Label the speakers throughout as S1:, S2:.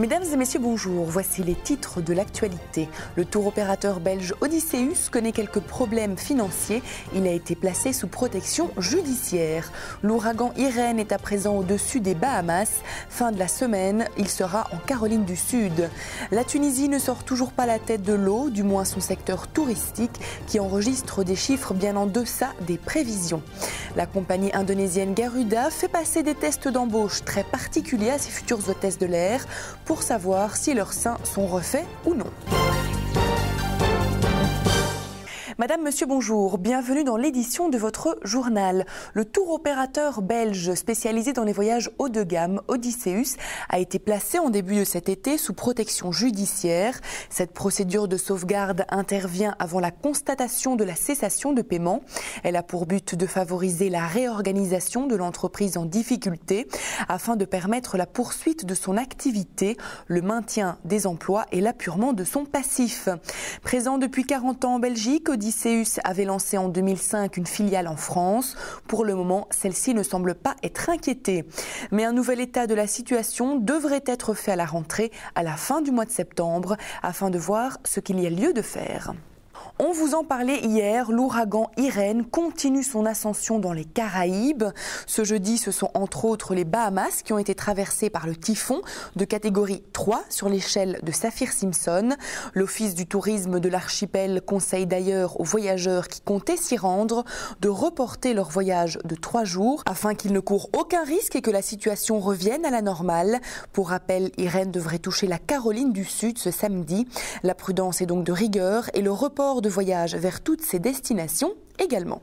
S1: Mesdames et messieurs, bonjour. Voici les titres de l'actualité. Le tour opérateur belge Odysseus connaît quelques problèmes financiers. Il a été placé sous protection judiciaire. L'ouragan Irène est à présent au-dessus des Bahamas. Fin de la semaine, il sera en Caroline du Sud. La Tunisie ne sort toujours pas la tête de l'eau, du moins son secteur touristique, qui enregistre des chiffres bien en deçà des prévisions. La compagnie indonésienne Garuda fait passer des tests d'embauche très particuliers à ses futures hôtesses de l'air pour savoir si leurs seins sont refaits ou non. Madame, monsieur, bonjour. Bienvenue dans l'édition de votre journal. Le tour opérateur belge spécialisé dans les voyages haut de gamme, Odysseus, a été placé en début de cet été sous protection judiciaire. Cette procédure de sauvegarde intervient avant la constatation de la cessation de paiement. Elle a pour but de favoriser la réorganisation de l'entreprise en difficulté afin de permettre la poursuite de son activité, le maintien des emplois et l'apurement de son passif. Présent depuis 40 ans en Belgique, Odysseus avait lancé en 2005 une filiale en France. Pour le moment, celle-ci ne semble pas être inquiétée. Mais un nouvel état de la situation devrait être fait à la rentrée, à la fin du mois de septembre, afin de voir ce qu'il y a lieu de faire. On vous en parlait hier, l'ouragan Irène continue son ascension dans les Caraïbes. Ce jeudi, ce sont entre autres les Bahamas qui ont été traversés par le typhon de catégorie 3 sur l'échelle de Saffir-Simpson. L'Office du tourisme de l'archipel conseille d'ailleurs aux voyageurs qui comptaient s'y rendre de reporter leur voyage de 3 jours afin qu'ils ne courent aucun risque et que la situation revienne à la normale. Pour rappel, Irène devrait toucher la Caroline du Sud ce samedi. La prudence est donc de rigueur et le report de voyage vers toutes ces destinations également.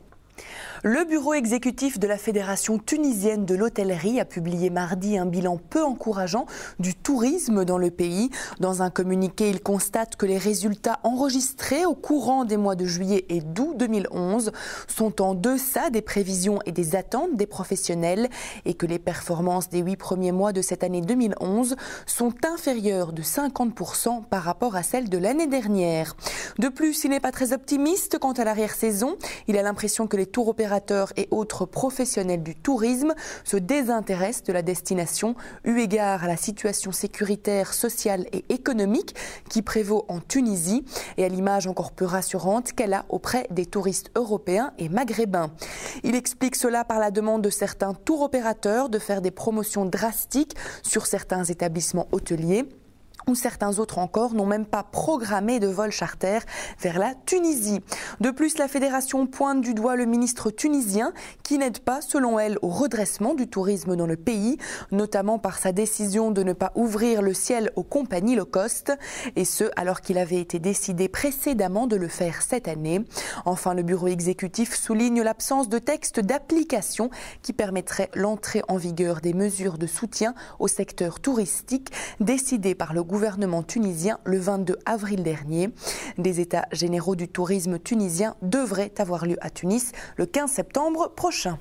S1: Le bureau exécutif de la Fédération tunisienne de l'hôtellerie a publié mardi un bilan peu encourageant du tourisme dans le pays. Dans un communiqué, il constate que les résultats enregistrés au courant des mois de juillet et d'août 2011 sont en deçà des prévisions et des attentes des professionnels et que les performances des 8 premiers mois de cette année 2011 sont inférieures de 50% par rapport à celles de l'année dernière. De plus, il n'est pas très optimiste quant à l'arrière-saison. Il a l'impression que les tours opérateurs et autres professionnels du tourisme se désintéressent de la destination eu égard à la situation sécuritaire, sociale et économique qui prévaut en Tunisie et à l'image encore peu rassurante qu'elle a auprès des touristes européens et maghrébins. Il explique cela par la demande de certains tours opérateurs de faire des promotions drastiques sur certains établissements hôteliers, où certains autres encore n'ont même pas programmé de vol charter vers la Tunisie. De plus, la fédération pointe du doigt le ministre tunisien qui n'aide pas, selon elle, au redressement du tourisme dans le pays, notamment par sa décision de ne pas ouvrir le ciel aux compagnies low cost, et ce, alors qu'il avait été décidé précédemment de le faire cette année. Enfin, le bureau exécutif souligne l'absence de texte d'application qui permettrait l'entrée en vigueur des mesures de soutien au secteur touristique décidées par le gouvernement tunisien le 22 avril dernier. Des états généraux du tourisme tunisien devraient avoir lieu à Tunis le 15 septembre prochain.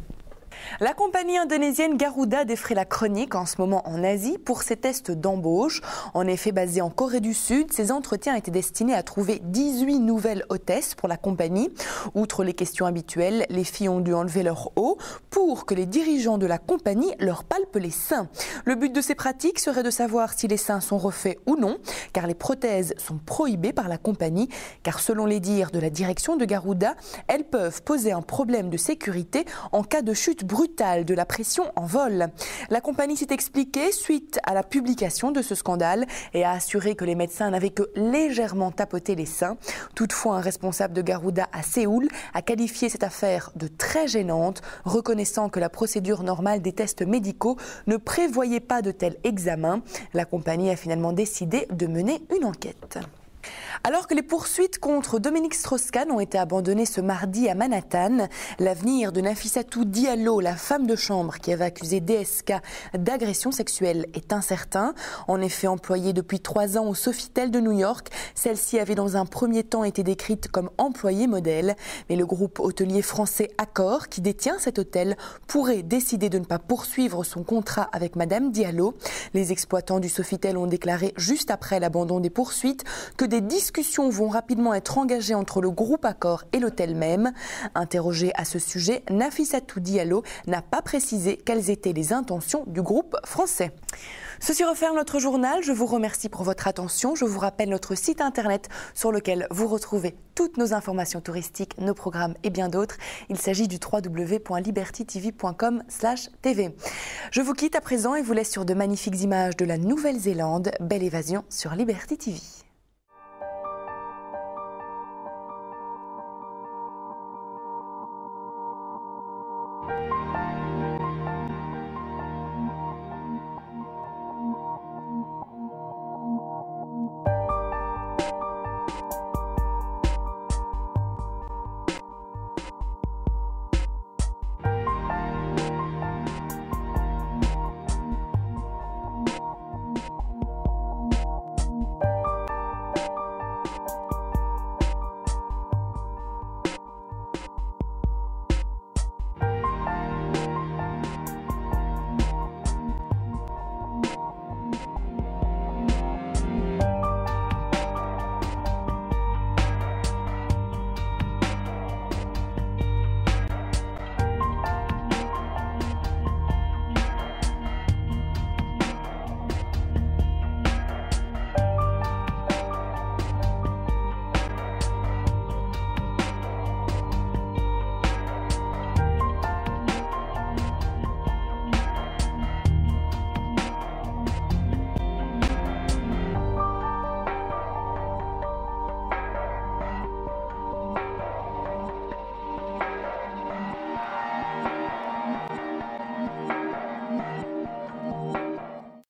S1: La compagnie indonésienne Garuda défraie la chronique en ce moment en Asie pour ses tests d'embauche. En effet, basés en Corée du Sud, ces entretiens étaient destinés à trouver 18 nouvelles hôtesses pour la compagnie. Outre les questions habituelles, les filles ont dû enlever leur haut pour que les dirigeants de la compagnie leur palpent les seins. Le but de ces pratiques serait de savoir si les seins sont refaits ou non, car les prothèses sont prohibées par la compagnie, car selon les dires de la direction de Garuda, elles peuvent poser un problème de sécurité en cas de chute brutale de la pression en vol. La compagnie s'est expliquée suite à la publication de ce scandale et a assuré que les médecins n'avaient que légèrement tapoté les seins. Toutefois, un responsable de Garuda à Séoul a qualifié cette affaire de très gênante, reconnaissant que la procédure normale des tests médicaux ne prévoyait pas de tel examen. La compagnie a finalement décidé de mener une enquête. Alors que les poursuites contre Dominique Strauss-Kahn ont été abandonnées ce mardi à Manhattan, l'avenir de Nafissatou Diallo, la femme de chambre qui avait accusé DSK d'agression sexuelle, est incertain. En effet, employée depuis 3 ans au Sofitel de New York, celle-ci avait dans un premier temps été décrite comme employée modèle. Mais le groupe hôtelier français Accor, qui détient cet hôtel, pourrait décider de ne pas poursuivre son contrat avec Madame Diallo. Les exploitants du Sofitel ont déclaré juste après l'abandon des poursuites que des des discussions vont rapidement être engagées entre le groupe Accor et l'hôtel même. Interrogé à ce sujet, Nafissatou Diallo n'a pas précisé quelles étaient les intentions du groupe français. Ceci referme notre journal. Je vous remercie pour votre attention. Je vous rappelle notre site internet sur lequel vous retrouvez toutes nos informations touristiques, nos programmes et bien d'autres. Il s'agit du www.libertytv.com/tv. Je vous quitte à présent et vous laisse sur de magnifiques images de la Nouvelle-Zélande. Belle évasion sur Liberty TV.